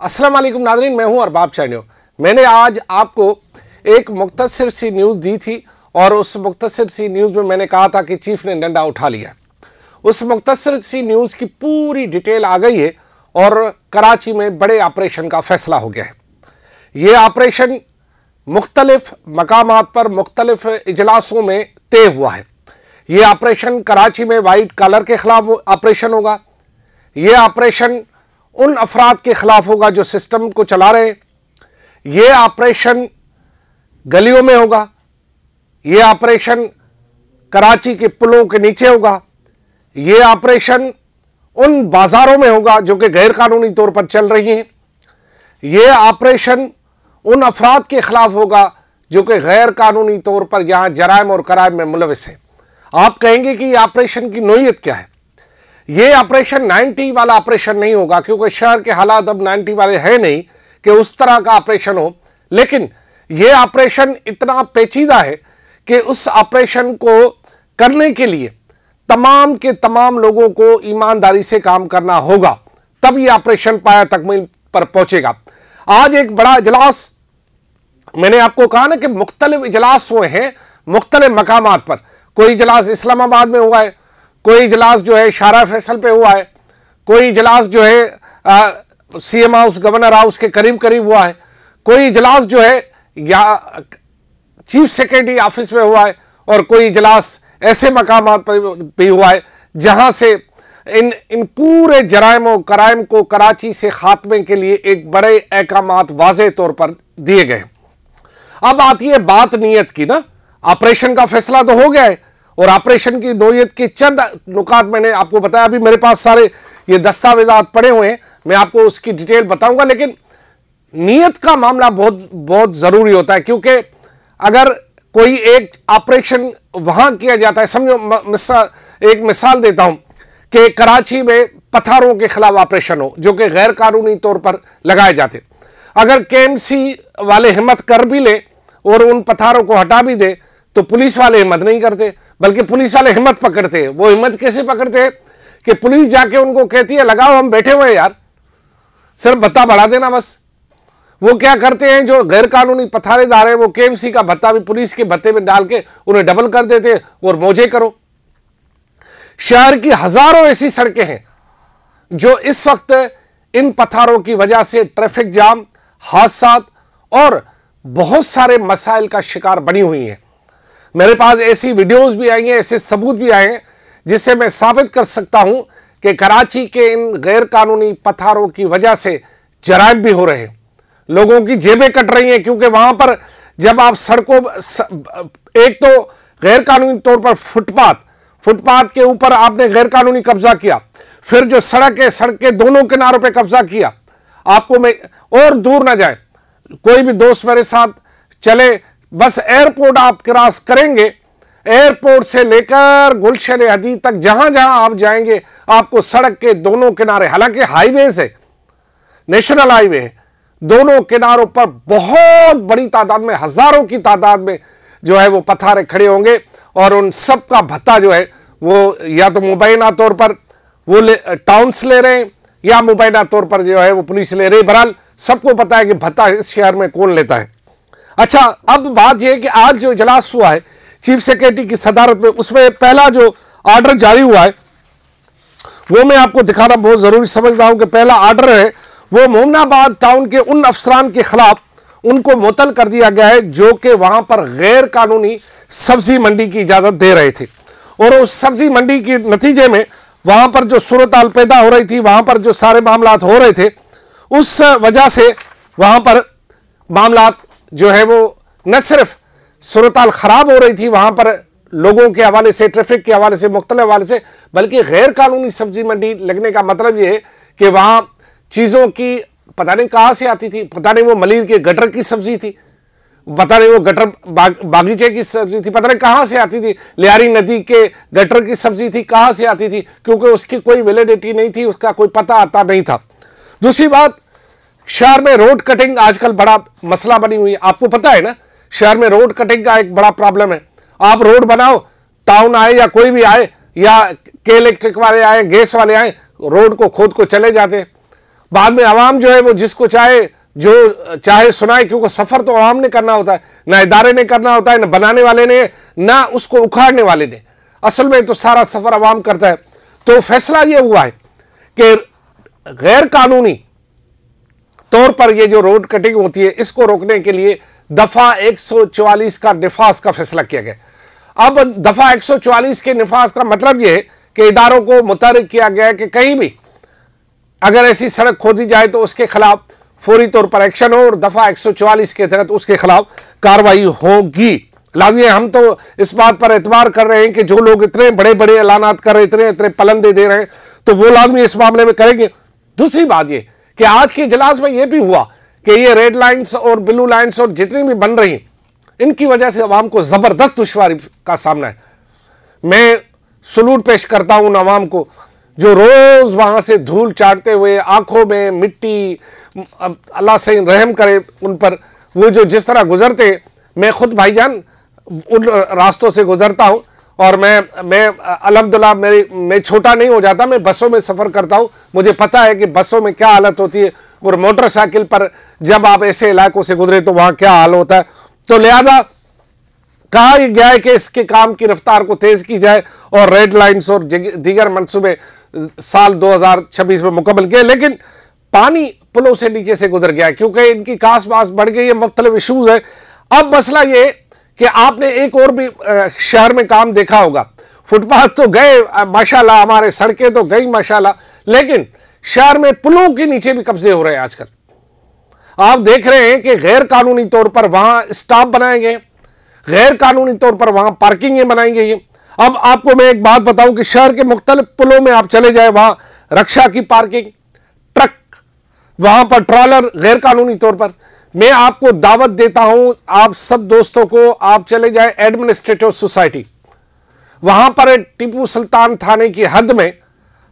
अस्सलाम वालेकुम नाज़रीन, मैं हूं अरबाब चाइनियो। मैंने आज आपको एक मुख्तसर सी न्यूज़ दी थी और उस मुख्तसर सी न्यूज़ में मैंने कहा था कि चीफ ने डंडा उठा लिया। उस मुख्तसर सी न्यूज़ की पूरी डिटेल आ गई है और कराची में बड़े ऑपरेशन का फैसला हो गया है। ये ऑपरेशन मुख्तलिफ मकामात पर मुख्तलिफ इजलासों में तय हुआ है। ये ऑपरेशन कराची में वाइट कॉलर के खिलाफ ऑपरेशन होगा। ये ऑपरेशन उन अफराद के खिलाफ होगा जो सिस्टम को चला रहे हैं। ये ऑपरेशन गलियों में होगा। ये ऑपरेशन कराची के पुलों के नीचे होगा। ये ऑपरेशन उन बाजारों में होगा जो कि गैर कानूनी तौर पर चल रही हैं। ये ऑपरेशन उन अफराद के खिलाफ होगा जो कि गैर कानूनी तौर पर यहां जराइम और कराइम में मुलविस है। आप कहेंगे कि ये ऑपरेशन की नोयत क्या है? ये ऑपरेशन 90 वाला ऑपरेशन नहीं होगा, क्योंकि शहर के हालात अब 90 वाले हैं नहीं कि उस तरह का ऑपरेशन हो। लेकिन ये ऑपरेशन इतना पेचीदा है कि उस ऑपरेशन को करने के लिए तमाम के तमाम लोगों को ईमानदारी से काम करना होगा, तब ये ऑपरेशन पाया तकमील पर पहुंचेगा। आज एक बड़ा इजलास, मैंने आपको कहा ना कि मुख्तलिफ इजलास हुए हैं मुख्तलिफ मकामात पर। कोई इजलास इस्लामाबाद में हुआ है, कोई इजलास जो है शारा फैसल पे हुआ है, कोई इजलास जो है सीएम हाउस गवर्नर हाउस के करीब करीब हुआ है, कोई इजलास जो है या चीफ सेक्रेटरी ऑफिस में हुआ है, और कोई इजलास ऐसे मकामात पर भी हुआ है जहां से इन पूरे जराइम और कराइम को कराची से खात्मे के लिए एक बड़े अहकामात वाज़ेह तौर पर दिए गए। अब आती है बात नीयत की ना। ऑपरेशन का फैसला तो हो गया है और ऑपरेशन की नोयत के चंद नुकात मैंने आपको बताया। अभी मेरे पास सारे ये दस्तावेजात पड़े हुए हैं, मैं आपको उसकी डिटेल बताऊंगा। लेकिन नीयत का मामला बहुत बहुत ज़रूरी होता है, क्योंकि अगर कोई एक ऑपरेशन वहां किया जाता है, समझो एक मिसाल देता हूं कि कराची में पत्थरों के खिलाफ ऑपरेशन हो जो कि गैर कानूनी तौर पर लगाए जाते। अगर केएमसी वाले हिम्मत कर भी ले और उन पत्थरों को हटा भी दे तो पुलिस वाले हिम्मत नहीं करते, बल्कि पुलिस वाले हिम्मत पकड़ते हैं। वो हिम्मत कैसे पकड़ते हैं कि पुलिस जाके उनको कहती है लगाओ, हम बैठे हुए हैं यार, सिर्फ भत्ता बढ़ा देना बस। वो क्या करते हैं, जो गैर कानूनी पथारेदार है वो केएमसी का भत्ता भी पुलिस के भत्ते में डाल के उन्हें डबल कर देते हैं और मौजे करो। शहर की हजारों ऐसी सड़कें हैं जो इस वक्त इन पत्थरों की वजह से ट्रैफिक जाम, हादसात और बहुत सारे मसाइल का शिकार बनी हुई हैं। मेरे पास ऐसी वीडियोस भी आई हैं, ऐसे सबूत भी आए हैं जिससे मैं साबित कर सकता हूं कि कराची के इन गैर कानूनी पत्थरों की वजह से जराइम भी हो रहे हैं, लोगों की जेबें कट रही हैं। क्योंकि वहां पर जब आप सड़कों, एक तो गैर कानूनी तौर पर फुटपाथ के ऊपर आपने गैर कानूनी कब्जा किया, फिर जो सड़क है सड़क के दोनों किनारों पे कब्जा किया। आपको मैं और दूर ना जाए, कोई भी दोस्त मेरे साथ चले, बस एयरपोर्ट आप क्रॉस करेंगे, एयरपोर्ट से लेकर गुलशन हदीद तक जहां जहां आप जाएंगे आपको सड़क के दोनों किनारे, हालांकि हाईवे है, नेशनल हाईवे है, दोनों किनारों पर बहुत बड़ी तादाद में, हजारों की तादाद में जो है वो पत्थरे खड़े होंगे और उन सब का भत्ता जो है वो या तो मुबैना तौर पर वो टाउन्स ले रहे हैं या मुबैना तौर पर जो है वो पुलिस ले रही है। बहरहाल सबको पता है कि भत्ता इस शहर में कौन लेता है। अच्छा, अब बात यह है कि आज जो इजलास हुआ है चीफ सेक्रेटरी की सदारत में, उसमें पहला जो ऑर्डर जारी हुआ है वो मैं आपको दिखाना बहुत जरूरी समझता हूं कि पहला ऑर्डर है वो मोमनाबाद टाउन के उन अफसरान के खिलाफ उनको मुअत्तल कर दिया गया है जो कि वहां पर गैर कानूनी सब्जी मंडी की इजाजत दे रहे थे। और उस सब्जी मंडी के नतीजे में वहां पर जो सूरत हाल पैदा हो रही थी, वहां पर जो सारे मामलात हो रहे थे, उस वजह से वहां पर मामलात जो है वो न सिर्फ सूरत हाल खराब हो रही थी वहां पर लोगों के हवाले से, ट्रैफिक के हवाले से, मुख्तलिफ हवाले से, बल्कि गैर कानूनी सब्जी मंडी लगने का मतलब ये है कि वहां चीज़ों की पता नहीं कहाँ से आती थी, पता नहीं वो मलिर के गटर की सब्जी थी, पता नहीं वो गटर बागीचे की सब्जी थी, पता नहीं कहाँ से आती थी, लियारी नदी के गटर की सब्जी थी, कहाँ से आती थी, क्योंकि उसकी कोई वैलिडिटी नहीं थी, उसका कोई पता आता नहीं था। दूसरी बात, शहर में रोड कटिंग आजकल बड़ा मसला बनी हुई है। आपको पता है ना, शहर में रोड कटिंग का एक बड़ा प्रॉब्लम है। आप रोड बनाओ, टाउन आए या कोई भी आए या के इलेक्ट्रिक वाले आए, गैस वाले आए, रोड को खोद को चले जाते। बाद में आवाम जो है वो जिसको चाहे जो चाहे सुनाए, क्योंकि सफर तो आवाम ने करना होता है, ना इदारे ने करना होता है, ना बनाने वाले ने, ना उसको उखाड़ने वाले ने। असल में तो सारा सफर आवाम करता है। तो फैसला ये हुआ है कि गैर कानूनी तौर पर ये जो रोड कटिंग होती है, इसको रोकने के लिए दफा 144 का निफाज का फैसला किया गया। अब दफा 144 के निफाज का मतलब यह है कि इदारों को मुतहर्रिक किया गया है कि कहीं भी अगर ऐसी सड़क खोदी जाए तो उसके खिलाफ फौरी तौर पर एक्शन हो और दफा 144 के तहत उसके खिलाफ कार्रवाई होगी। लाजिए हम तो इस बात पर एतबार कर रहे हैं कि जो लोग इतने बड़े बड़े ऐलानात कर रहे हैं, इतने पलंदे दे रहे हैं, तो वो लाजमी इस मामले में करेंगे। दूसरी बात ये कि आज के इजलास में यह भी हुआ कि ये रेड लाइन्स और ब्लू लाइन्स और जितनी भी बन रही हैं, इनकी वजह से अवाम को जबरदस्त दुश्वारी का सामना है। मैं सलूट पेश करता हूं उन अवाम को जो रोज वहां से धूल चाटते हुए, आंखों में मिट्टी, अल्लाह से रहम करे उन पर, वो जो जिस तरह गुजरते। मैं खुद भाईजान उन रास्तों से गुजरता हूं और मैं अल्हम्दुलिल्लाह मैं छोटा नहीं हो जाता, मैं बसों में सफ़र करता हूं, मुझे पता है कि बसों में क्या हालत होती है और मोटरसाइकिल पर जब आप ऐसे इलाकों से गुजरे तो वहां क्या हाल होता है। तो लिहाजा कहा गया है कि इसके काम की रफ्तार को तेज की जाए और रेड लाइन्स और दीगर मनसूबे साल 2026 में मुकम्मल किए। लेकिन पानी पुलों से नीचे से गुजर गया है क्योंकि इनकी कास बास बढ़ गई है, मुख्तलिफ इशूज है। अब मसला ये कि आपने एक और भी शहर में काम देखा होगा, फुटपाथ तो गए माशाल्लाह, हमारे सड़कें तो गई माशाल्लाह, लेकिन शहर में पुलों के नीचे भी कब्जे हो रहे हैं। आजकल आप देख रहे हैं कि गैर कानूनी तौर पर वहां स्टॉप बनाए गए, गैर कानूनी तौर पर वहां पार्किंग बनाई गई है। अब आपको मैं एक बात बताऊं कि शहर के मुख्तलिफ पुलों में आप चले जाए, वहां रक्षा की पार्किंग, ट्रक, वहां पर ट्रॉलर गैर कानूनी तौर पर। मैं आपको दावत देता हूं आप सब दोस्तों को, आप चले जाए एडमिनिस्ट्रेटिव सोसाइटी, वहां पर टीपू सुल्तान थाने की हद में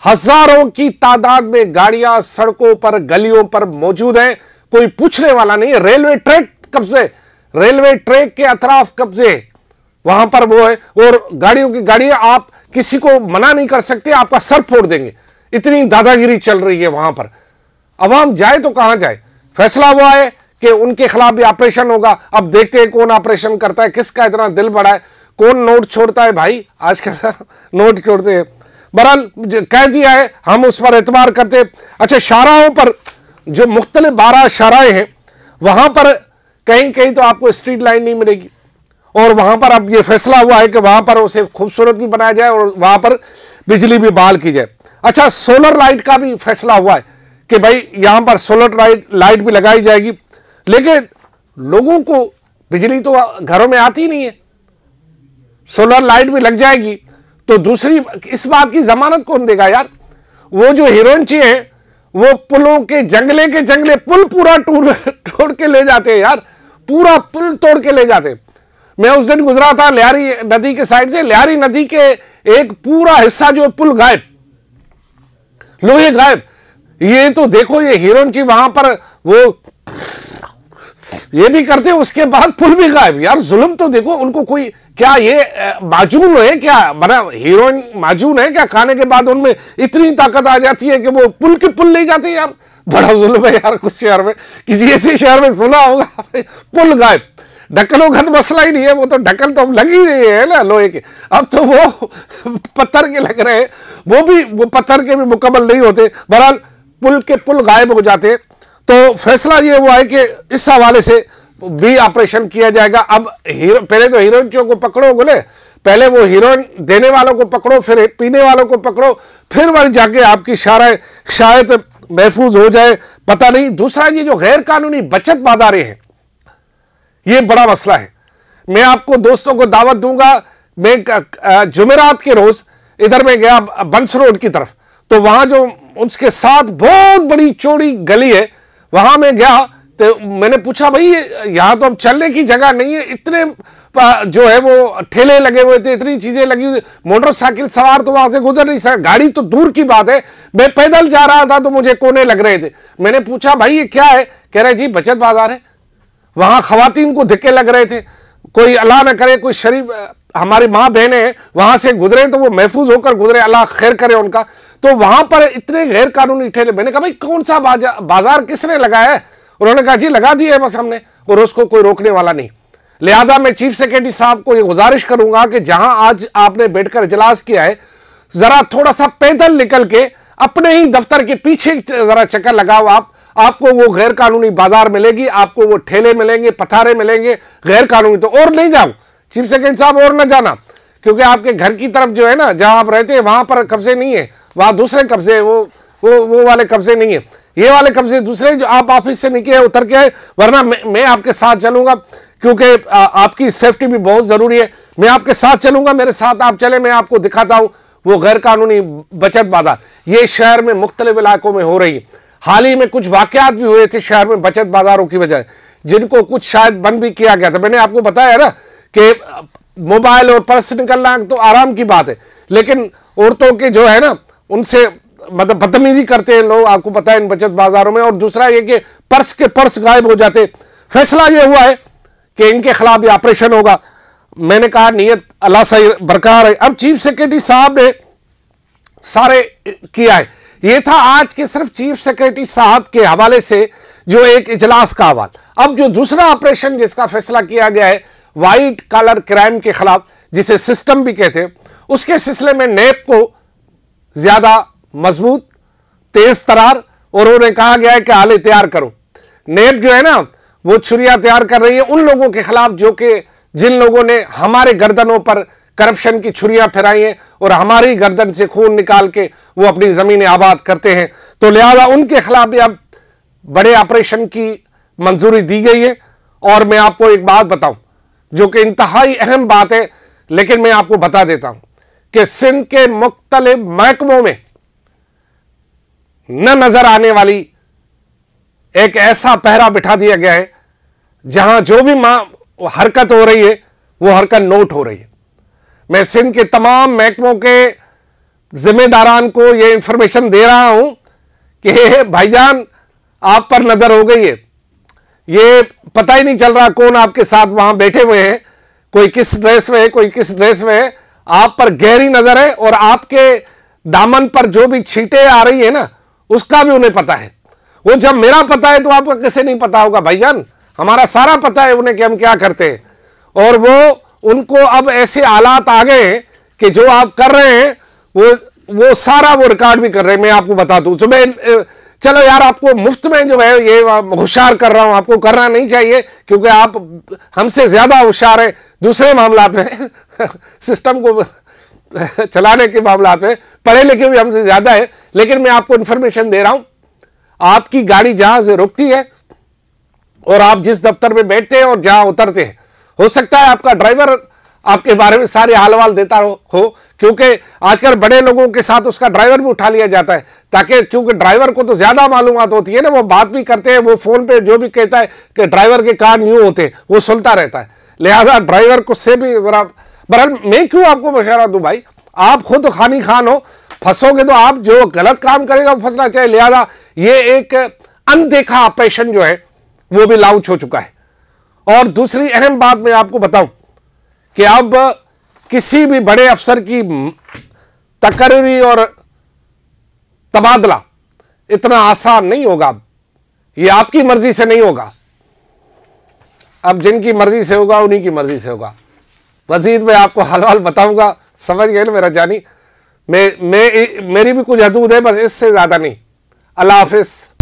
हजारों की तादाद में गाड़ियां सड़कों पर गलियों पर मौजूद हैं, कोई पूछने वाला नहीं है। रेलवे ट्रैक कब्जे, रेलवे ट्रैक के अतराफ कब्जे वहां पर वो है, और गाड़ियों की गाड़ियां, आप किसी को मना नहीं कर सकते, आपका सर फोड़ देंगे, इतनी दादागिरी चल रही है वहां पर। अवाम जाए तो कहां जाए। फैसला हुआ है कि उनके खिलाफ भी ऑपरेशन होगा। अब देखते हैं कौन ऑपरेशन करता है, किसका इतना दिल बड़ा है, कौन नोट छोड़ता है। भाई आजकल नोट छोड़ते हैं। बहरहाल कह दिया है, हम उस पर एतबार करते। अच्छा, शाहराहों पर जो मुख्तलिफ 12 शाहराएं हैं, वहां पर कहीं कहीं तो आपको स्ट्रीट लाइन नहीं मिलेगी, और वहां पर अब यह फैसला हुआ है कि वहां पर उसे खूबसूरत भी बनाया जाए और वहां पर बिजली भी बहाल की जाए। अच्छा, सोलर लाइट का भी फैसला हुआ है कि भाई यहां पर सोलर लाइट भी लगाई जाएगी, लेकिन लोगों को बिजली तो घरों में आती नहीं है, सोलर लाइट भी लग जाएगी तो दूसरी इस बात की जमानत कौन देगा यार। वो जो हीरोइनची है वो पुलों के जंगले पुल पूरा तोड़ के ले जाते हैं यार, पूरा पुल तोड़ के ले जाते। मैं उस दिन गुजरा था लियारी नदी के साइड से, लियारी नदी के एक पूरा हिस्सा जो पुल गायब, लोहे गायब। ये तो देखो, ये हीरोइनची वहां पर वो ये भी करते, उसके बाद पुल भी गायब। यार जुल्म तो देखो, उनको कोई क्या ये माजून है क्या, बना हीरोइन माजून है क्या, खाने के बाद उनमें इतनी ताकत आ जाती है कि वो पुल के पुल ले जाते हैं। यार बड़ा जुल्म है यार। कुछ शहर में, किसी ऐसे शहर में सुना होगा पुल गायब। ढक्कनों का तो मसला ही नहीं है, वो तो ढक्कन तो लग ही रही है ना लोहे के, अब तो वो पत्थर के लग रहे हैं, वो पत्थर के भी मुकम्मल नहीं होते। बहरहाल पुल के पुल गायब हो जाते। तो फैसला ये हुआ है कि इस हवाले से भी ऑपरेशन किया जाएगा। अब पहले तो हीरोइनों को पकड़ो बोले, पहले वो हीरोइन देने वालों को पकड़ो, फिर पीने वालों को पकड़ो, फिर वह जाके आपकी शायद महफूज हो जाए, पता नहीं। दूसरा, ये जो गैर कानूनी बचत बाजारें हैं, ये बड़ा मसला है। मैं आपको दोस्तों को दावत दूंगा, मैं जुमेरात के रोज इधर में गया बंस रोड की तरफ, तो वहां जो उसके साथ बहुत बड़ी चौड़ी गली है, वहां में गया तो मैंने पूछा भाई यहां तो अब चलने की जगह नहीं है, इतने जो है वो ठेले लगे हुए थे, इतनी चीजें लगी हुई, मोटरसाइकिल सवार तो वहां से गुजर नहीं सकता, गाड़ी तो दूर की बात है। मैं पैदल जा रहा था तो मुझे कोने लग रहे थे। मैंने पूछा भाई ये क्या है, कह रहे जी बचत बाजार है। वहां खवातीन को धक्के लग रहे थे, कोई अल्लाह न करे कोई शरीफ हमारी माँ बहनें वहां से गुजरे तो वो महफूज होकर गुजरे, अल्लाह खैर करे उनका। तो वहां पर इतने गैर कानूनी ठेले, मैंने कहा भाई कौन सा बाजार किसने लगाया है? उन्होंने कहा जी लगा दिए बस हमने, और उसको कोई रोकने वाला नहीं। लिहाजा मैं चीफ सेक्रेटरी साहब को ये गुजारिश करूंगा कि जहां आज आपने बैठकर इजलास किया है, जरा थोड़ा सा पैदल निकल के अपने ही दफ्तर के पीछे जरा चक्कर लगाओ। आपको वो गैर कानूनी बाजार मिलेगी, आपको वो ठेले मिलेंगे, पथारे मिलेंगे गैर कानूनी। तो और नहीं जाओ चीफ सेक्रेटरी साहब, और न जाना, क्योंकि आपके घर की तरफ जो है ना, जहां आप रहते हैं वहां पर कब्जे नहीं है, वहां दूसरे कब्जे, वो वाले कब्जे नहीं है, ये वाले कब्जे दूसरे, जो आप ऑफिस से निकले उतर के आए। वरना मैं आपके साथ चलूंगा, क्योंकि आपकी सेफ्टी भी बहुत जरूरी है। मैं आपके साथ चलूंगा, मेरे साथ आप चले, मैं आपको दिखाता हूं वो गैर कानूनी बचत बाजार। ये शहर में मुख्तलिफ इलाकों में हो रही है। हाल ही में कुछ वाकयात भी हुए थे शहर में बचत बाजारों की वजह, जिनको कुछ शायद बंद भी किया गया था। मैंने आपको बताया ना कि मोबाइल और पर्स निकलना तो आराम की बात है, लेकिन औरतों के जो है ना, उनसे मतलब बदतमीजी करते हैं लोग, आपको पता है इन बचत बाजारों में। और दूसरा ये कि पर्स गायब हो जाते। फैसला ये हुआ है कि इनके खिलाफ भी ऑपरेशन होगा। मैंने कहा नीयत अल्लाह सही बरकरार है। अब चीफ सेक्रेटरी साहब ने सारे किया है। ये था आज के सिर्फ चीफ सेक्रेटरी साहब के हवाले से जो एक इजलास का हवाल। अब जो दूसरा ऑपरेशन जिसका फैसला किया गया है व्हाइट कॉलर क्राइम के खिलाफ, जिसे सिस्टम भी कहते हैं, उसके सिलसिले में नैब को ज्यादा मजबूत, तेज तरार, और उन्हें कहा गया है कि आले तैयार करो। नैब जो है ना, वो छुरियां तैयार कर रही है उन लोगों के खिलाफ जो कि जिन लोगों ने हमारे गर्दनों पर करप्शन की छुरियां फहराई हैं और हमारी गर्दन से खून निकाल के वो अपनी जमीनें आबाद करते हैं। तो लिहाजा उनके खिलाफ भी अब बड़े ऑपरेशन की मंजूरी दी गई है। और मैं आपको एक बात बताऊं जो कि इंतहाई अहम बात है, लेकिन मैं आपको बता देता हूं कि सिंध के मुख्तलिफ महकमों में न नजर आने वाली एक ऐसा पहरा बिठा दिया गया है जहां जो भी हरकत हो रही है वो हरकत नोट हो रही है। मैं सिंध के तमाम महकमों के जिम्मेदारान को यह इंफॉर्मेशन दे रहा हूं कि भाईजान आप पर नजर हो गई है। ये पता ही नहीं चल रहा कौन आपके साथ वहां बैठे हुए हैं, कोई किस ड्रेस में है, कोई किस ड्रेस में है। आप पर गहरी नजर है और आपके दामन पर जो भी छींटे आ रही है ना, उसका भी उन्हें पता है। वो जब मेरा पता है तो आपका कैसे नहीं पता होगा भाईजान? हमारा सारा पता है उन्हें कि हम क्या करते हैं। और वो उनको अब ऐसे हालात आ गए हैं कि जो आप कर रहे हैं वो सारा वो रिकॉर्ड भी कर रहे हैं। मैं आपको बता दूं, तो मैं चलो यार आपको मुफ्त में जो है ये होशियार कर रहा हूं, आपको करना नहीं चाहिए क्योंकि आप हमसे ज्यादा होशियार है दूसरे मामलात में सिस्टम को चलाने के मामलात में पढ़े लिखे भी हमसे ज्यादा है। लेकिन मैं आपको इंफॉर्मेशन दे रहा हूं, आपकी गाड़ी जहां से रुकती है और आप जिस दफ्तर में बैठते हैं और जहां उतरते हैं, हो सकता है आपका ड्राइवर आपके बारे में सारे हालवाल देता हो, क्योंकि आजकल बड़े लोगों के साथ उसका ड्राइवर भी उठा लिया जाता है, ताकि क्योंकि ड्राइवर को तो ज्यादा मालूमात होती है ना, वो बात भी करते हैं, वो फोन पे जो भी कहता है कि ड्राइवर के कान यूं होते हैं वो सुनता रहता है। लिहाजा ड्राइवर को से भी जरा, बहरहाल मैं क्यों आपको मशवरा दूं भाई, आप खुद खानी खान हो, फंसोगे तो आप जो गलत काम करेगा वो फंसना चाहिए। लिहाजा ये एक अनदेखा ऑपरेशन जो है वो भी लॉन्च हो चुका है। और दूसरी अहम बात मैं आपको बताऊं कि अब किसी भी बड़े अफसर की तकरीरी और तबादला इतना आसान नहीं होगा। ये आपकी मर्जी से नहीं होगा, अब जिनकी मर्जी से होगा उन्हीं की मर्जी से होगा। मजीद मैं आपको हाल बताऊंगा, समझ गए ना मेरा जानी। मेरी भी कुछ हदूद है, बस इससे ज्यादा नहीं। अल्लाह हाफिज।